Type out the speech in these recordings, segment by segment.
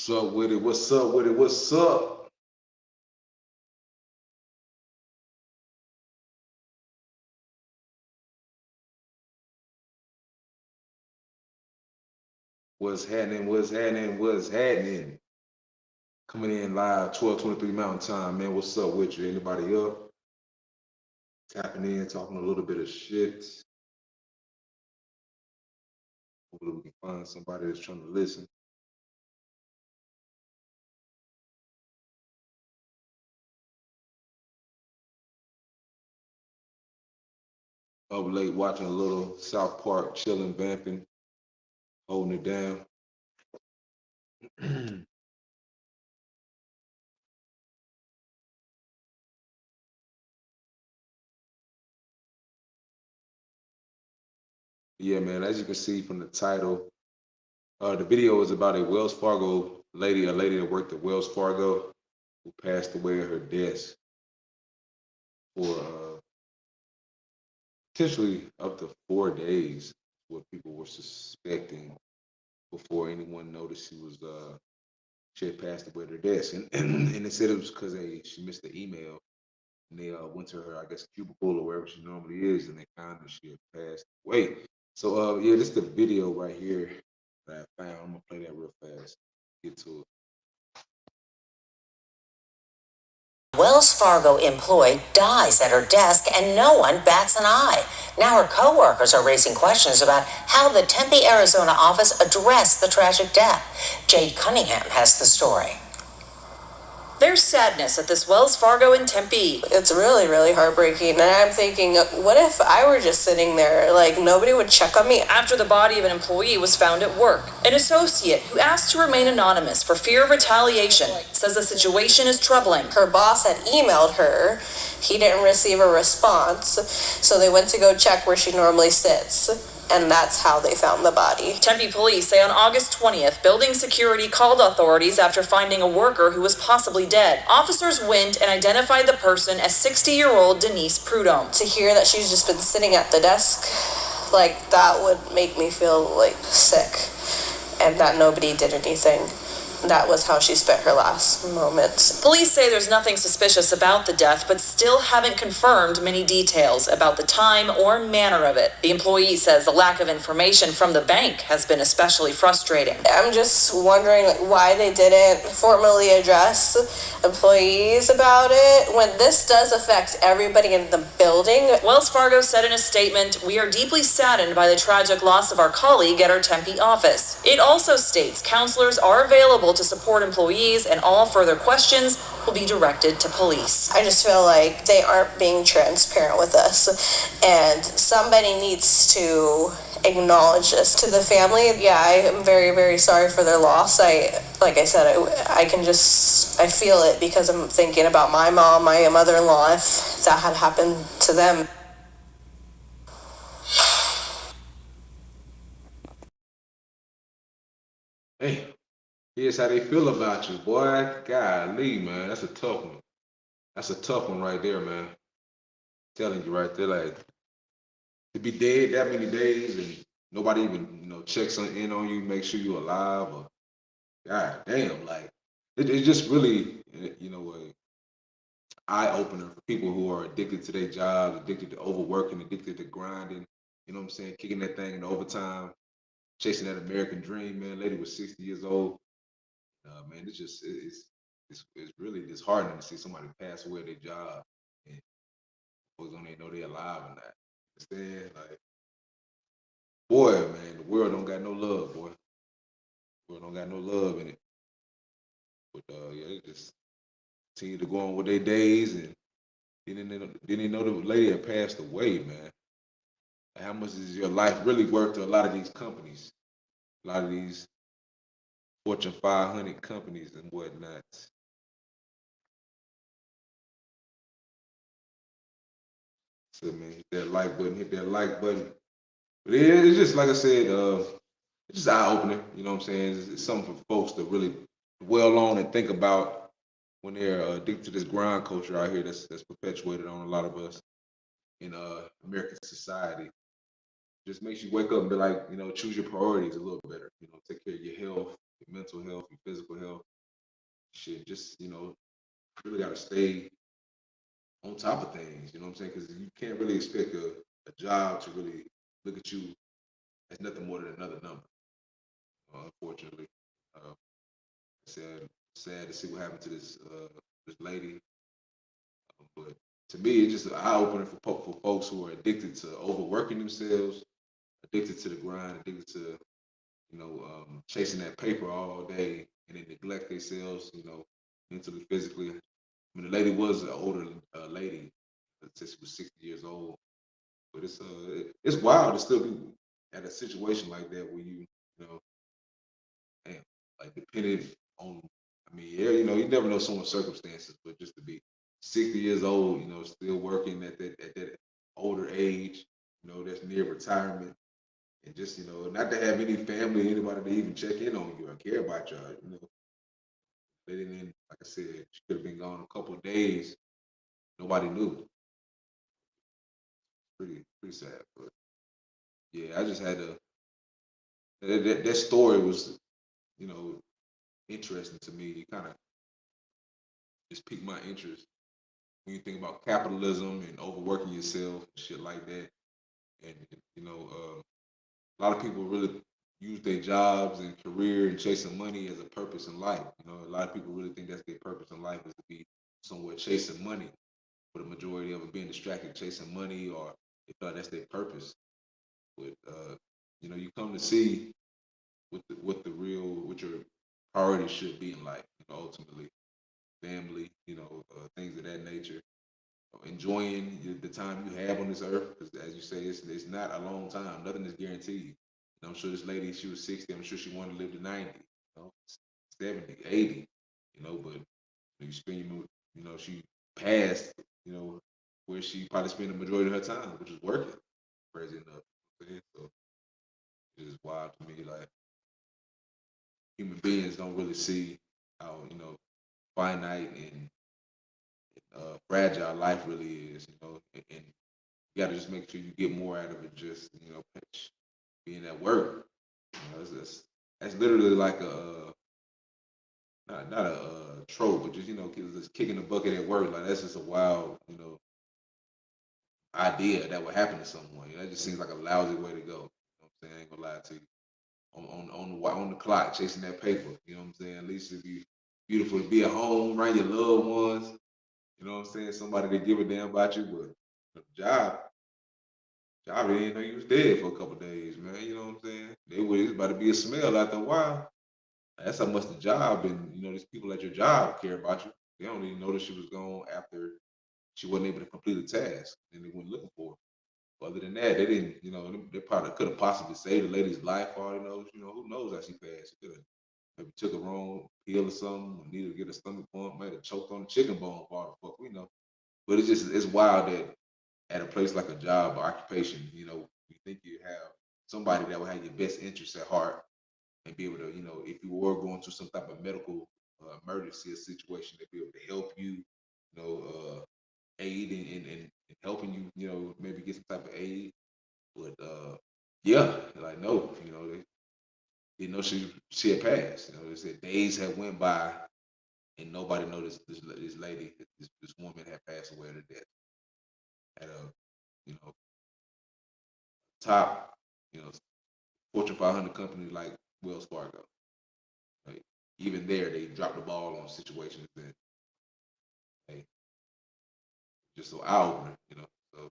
What's up with it? What's up with it? What's up? What's happening? What's happening? What's happening? Coming in live, 12:23 Mountain Time, man. What's up with you? Anybody up? Tapping in, talking a little bit of shit. Hopefully we can find somebody that's trying to listen. Up late watching a little South Park, chilling, vamping, holding it down. Yeah, man. As you can see from the title, the video is about a Wells Fargo lady, a lady that worked at Wells Fargo, who passed away at her desk for potentially up to 4 days, what people were suspecting before anyone noticed she had passed away at her desk. And they said it was because she missed the email, and they went to her, I guess, cubicle or wherever she normally is, and they found that she had passed away. So yeah, this is the video right here that I found. I'm gonna play that real fast. Get to it. Wells Fargo employee dies at her desk and no one bats an eye. Now her co-workers are raising questions about how the Tempe, Arizona office addressed the tragic death. Jade Cunningham has the story. There's sadness at this Wells Fargo in Tempe. It's really, really heartbreaking. And I'm thinking, what if I were just sitting there? Like, nobody would check on me. After the body of an employee was found at work, an associate who asked to remain anonymous for fear of retaliation says the situation is troubling. Her boss had emailed her. He didn't receive a response. So they went to go check where she normally sits. And that's how they found the body. Tempe police say on August 20th, building security called authorities after finding a worker who was possibly dead. Officers went and identified the person as 60-year-old Denise Prudhomme. To hear that she's just been sitting at the desk, like, that would make me feel, like, sick. And that nobody did anything. That was how she spent her last moments. Police say there's nothing suspicious about the death, but still haven't confirmed many details about the time or manner of it. The employee says the lack of information from the bank has been especially frustrating. I'm just wondering why they didn't formally address employees about it when this does affect everybody in the building. Wells Fargo said in a statement, "We are deeply saddened by the tragic loss of our colleague at our Tempe office." It also states counselors are available to support employees and all further questions will be directed to police. I just feel like they aren't being transparent with us, and somebody needs to acknowledge this to the family. Yeah, I am very, very sorry for their loss. Like I said, I feel it because I'm thinking about my mom, my mother-in-law, if that had happened to them. Hey, here's how they feel about you, boy. Golly, man, that's a tough one. That's a tough one right there, man. Telling you right there, like, to be dead that many days and nobody even, checks in on you, make sure you're alive, or god damn, like, it's just really, a eye opener for people who are addicted to their jobs, addicted to overworking, addicted to grinding. You know what I'm saying? Kicking that thing in overtime, chasing that American dream, man. Lady was 60 years old. Man, it's really disheartening to see somebody pass away at their job and folks don't even know they're alive or not. Understand? Like, boy, man, the world don't got no love, boy. The world don't got no love in it. But yeah, they just continue to go on with their days, and didn't know the lady had passed away, man. Like, how much is your life really worth to a lot of these companies? A lot of these Fortune 500 companies and whatnot. So, man, hit that like button, hit that like button. But yeah, it's just like I said, it's just eye opening. You know what I'm saying? It's something for folks to really dwell on and think about when they're addicted to this grind culture out here that's perpetuated on a lot of us in American society. Just makes you wake up and be like, choose your priorities a little better. Take care of your health, your mental health, your physical health. Shit, just really got to stay on top of things. You know what I'm saying? Because you can't really expect a job to really look at you as nothing more than another number. Unfortunately, uh, sad to see what happened to this lady. But to me, it's just an eye opener for folks who are addicted to overworking themselves, addicted to the grind, addicted to chasing that paper all day, and they neglect themselves, mentally, physically. I mean, the lady was an older lady, since she was 60 years old. But it's wild to still be at a situation like that where you know, damn, like dependent on. I mean, yeah, you never know someone's circumstances, but just to be 60 years old, still working at that older age, that's near retirement, and just not to have any family, anybody to even check in on you or care about you. They didn't. Like I said, she could have been gone a couple of days. Nobody knew. Pretty sad, but yeah, I just had to. That story was, you know, interesting to me. It kind of just piqued my interest when you think about capitalism and overworking yourself, and shit like that. And a lot of people really use their jobs and career and chasing money as a purpose in life. A lot of people really think that's their purpose in life is to be somewhere chasing money, but the majority of it being distracted chasing money, or they thought that's their purpose. But you come to see what your priorities should be in life. Ultimately, family, things of that nature. Enjoying the time you have on this earth, because as you say, it's not a long time. Nothing is guaranteed. I'm sure this lady, she was 60. I'm sure she wanted to live to 90, 70, 80. But you spend, she passed, where she probably spent the majority of her time, which is working. Crazy enough. So it's just wild to me. Like, human beings don't really see how finite and fragile life really is. And you got to just make sure you get more out of it. Just being at work. That's literally like a not a trope, but just kicking the bucket at work. Like, that's just a wild idea that would happen to someone. That just seems like a lousy way to go. I'm saying? I ain't gonna lie to you. On the clock, chasing that paper. You know what I'm saying? At least it'd be beautiful to be at home around your loved ones. You know what I'm saying? Somebody that give a damn about you, but the job, they didn't know you was dead for a couple of days, man. You know what I'm saying? It's about to be a smell after a while. That's how much the job and these people at your job care about you. They don't even notice she was gone after she wasn't able to complete a task, and they went looking for her. Other than that, they didn't. They probably could have possibly saved the lady's life. All knows, who knows how she passed. She could have maybe took a wrong pill or something, or needed to get a stomach pump, might have choked on the chicken bone. For all the fuck we know. But it's wild that at a place like a job or occupation, you think you have somebody that will have your best interests at heart and be able to, if you were going through some type of medical emergency or situation, to be able to help you, aid in helping you, maybe get some type of aid. But yeah, like no, they know she had passed. They said days had went by and nobody noticed this lady, this woman had passed away to death at a you know top Fortune 500 company like Wells Fargo. Like, even there, they dropped the ball on situations that, hey, just so eye opener. So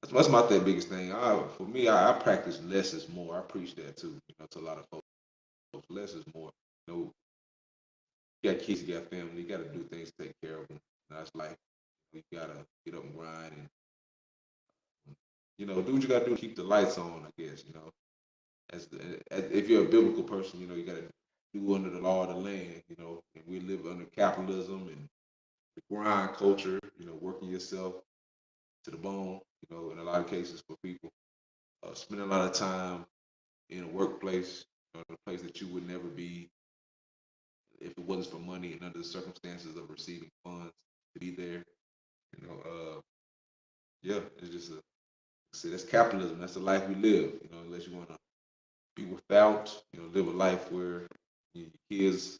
that's my biggest thing. For me, I practice less is more. I preach that too. To a lot of folks, less is more. You know, you got kids, you got family, you got to do things to take care of them. That's life. You gotta get up and grind and do what you gotta do to keep the lights on. I guess as if you're a biblical person, you gotta do under the law of the land. And we live under capitalism and the grind culture. Working yourself to the bone. In a lot of cases for people, spending a lot of time in a workplace, a place that you would never be if it wasn't for money and under the circumstances of receiving funds to be there. You know, yeah, it's just see, that's capitalism. That's the life we live. Unless you want to be without, live a life where your kids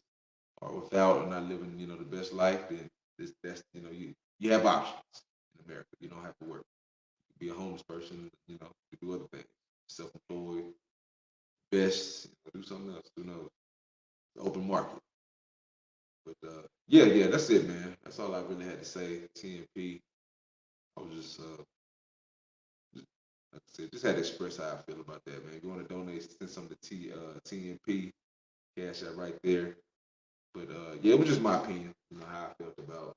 are without or not living, the best life, then that's you have options in America. You don't have to work. You be a homeless person, you do other things. Self-employed, best, do something else. Who knows? The open market. But yeah, that's it, man. That's all I really had to say. TNP. I was just like I said, just had to express how I feel about that, man. If you want to donate, send some to TNP. Cash out right there. But yeah, it was just my opinion, how I felt about,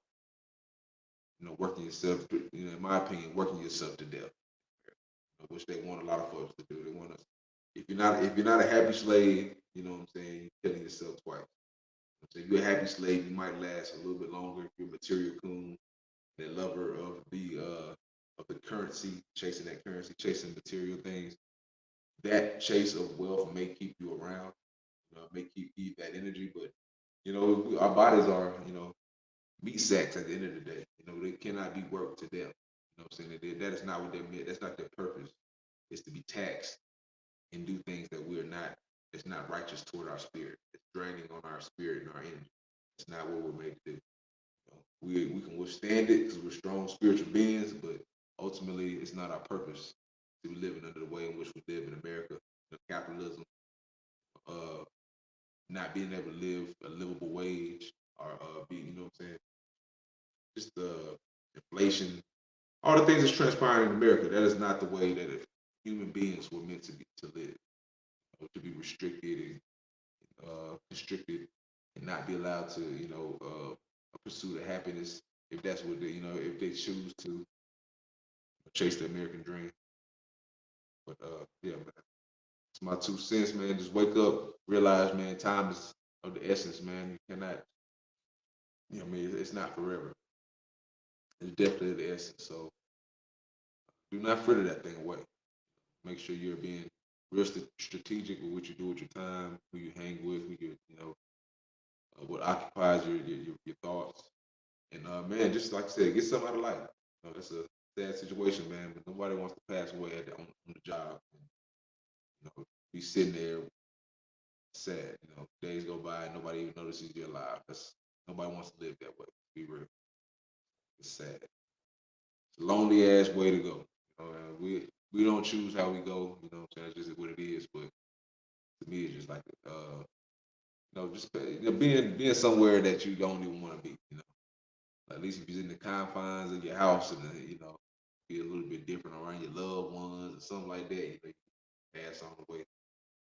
working yourself, in my opinion, working yourself to death, which they want a lot of folks to do. They want us, if you're not a happy slave, you know what I'm saying, you're killing yourself twice. So if you're a happy slave, you might last a little bit longer. If you're a material coon, a lover of the currency, chasing that currency, chasing material things, that chase of wealth may keep you around, may keep that energy, but our bodies are, meat sacks at the end of the day. They cannot be worked to death. You know what I'm saying? That is not what they're meant. That's not their purpose. It's to be taxed and do things that it's not righteous toward our spirit. It's draining on our spirit and our energy. It's not what we're made to do. We can withstand it because we're strong spiritual beings, but ultimately it's not our purpose to be living under the way in which we live in America. Capitalism, not being able to live a livable wage, or be, what I'm saying, just inflation, all the things that's transpiring in America. That is not the way that human beings were meant to live, to be restricted and constricted and not be allowed to, pursue the happiness if that's what they, if they choose to chase the American dream. But yeah, man, it's my 2 cents, man. Just wake up, realize, man, time is of the essence, man. You cannot, it's not forever. It's definitely the essence. So do not fritter that thing away. Make sure you're being real strategic with what you do with your time, who you hang with, who what occupies your thoughts. And man, just like I said, get something out of life. That's a sad situation, man. But nobody wants to pass away on the job. Be sitting there sad. Days go by and nobody even notices you're alive. Nobody wants to live that way. Be real. It's sad. It's a lonely ass way to go. We don't choose how we go. You know what I'm saying? It's just what it is. But to me, it's just like just being somewhere that you don't even want to be. At least if you're in the confines of your house and be a little bit different around your loved ones or something like that. You pass on the way.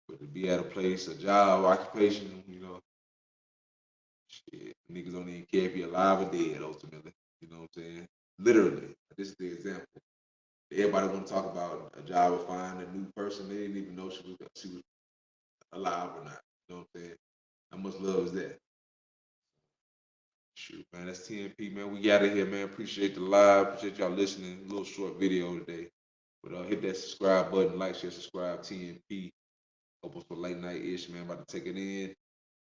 But to be at a place, a job, occupation, shit, niggas don't even care if you're alive or dead. Ultimately, you know what I'm saying? Literally, this is the example. Everybody want to talk about a job or find a new person. They didn't even know she was alive or not. You know what I'm saying? How much love is that? Shoot, man, that's TNP, man. We got it here, man. Appreciate the live. Appreciate y'all listening. A little short video today. But hit that subscribe button, like, share, subscribe, TNP. Hope for late night-ish, man. About to take it in.